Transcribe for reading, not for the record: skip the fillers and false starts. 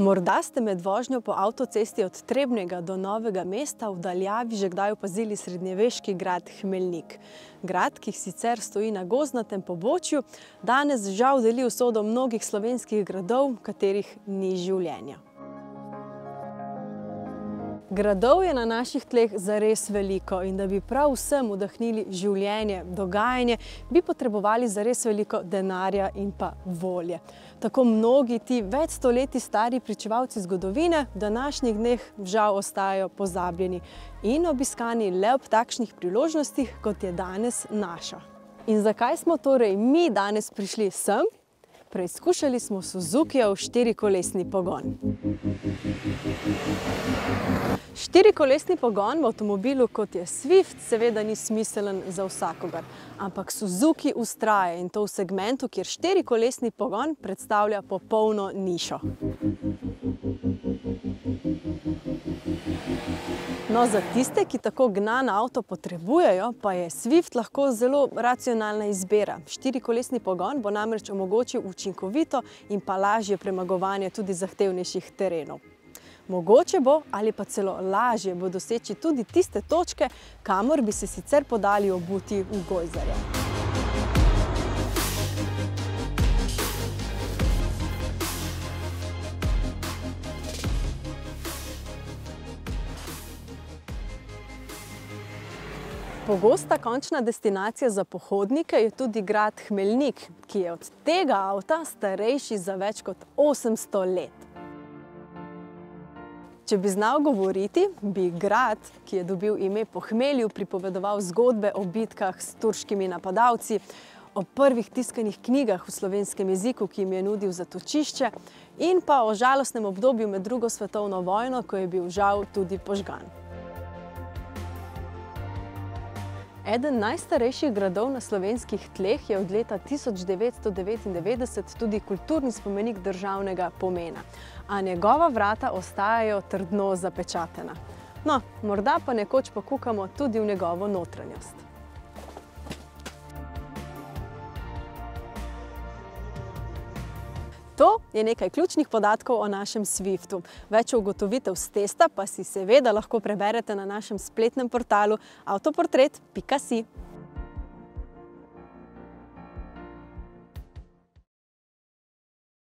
Morda ste med vožnjo po avtocesti od Trebnjega do Novega mesta v daljavi že kdaj opazili srednjeveški grad Hmelnik. Grad, ki sicer stoji na gozdnatem pobočju, danes žal deli usodo mnogih slovenskih gradov, v katerih ni življenja. Gradov je na naših tleh zares veliko in da bi prav vsem vdahnili življenje, dogajanje, bi potrebovali zares veliko denarja in pa volje. Tako mnogi ti več stoletij stari pričevalci zgodovine v današnjih dneh žal ostajajo pozabljeni in obiskani le ob takšnih priložnostih, kot je danes naša. In zakaj smo torej mi danes prišli sem? Preizkušali smo Suzukijev štirikolesni pogon. Štirikolesni pogon v avtomobilu, kot je Swift, seveda ni smiselen za vsakogar, ampak Suzuki vztraja in to v segmentu, kjer štirikolesni pogon predstavlja popolno nišo. No, za tiste, ki tako gnan avto potrebujejo, pa je Swift lahko zelo racionalna izbira. Štirikolesni pogon bo namreč omogočil učinkovito in pa lažje premagovanje tudi zahtevnejših terenov. Mogoče bo ali pa celo lažje bo doseči tudi tiste točke, kamor bi se sicer podali obuti v gojzarje. Pogosta končna destinacija za pohodnike je tudi grad Hmelnik, ki je od tega avta starejši za več kot 800 let. Če bi znal govoriti, bi grad, ki je dobil ime po hmelju, pripovedoval zgodbe o bitkah s turškimi napadalci, o prvih tiskanih knjigah v slovenskem jeziku, ki jim je nudil zatočišče, in pa o žalostnem obdobju med drugo svetovno vojno, ko je bil žal tudi požgan. Eden najstarejših gradov na slovenskih tleh je od leta 1999 tudi kulturni spomenik državnega pomena, a njegova vrata ostajajo trdno zapečatena. No, morda pa nekoč pokukamo tudi v njegovo notranjost. To je nekaj ključnih podatkov o našem Swiftu. Več ugotovitev s testa pa si seveda lahko preberete na našem spletnem portalu avtoportret.si.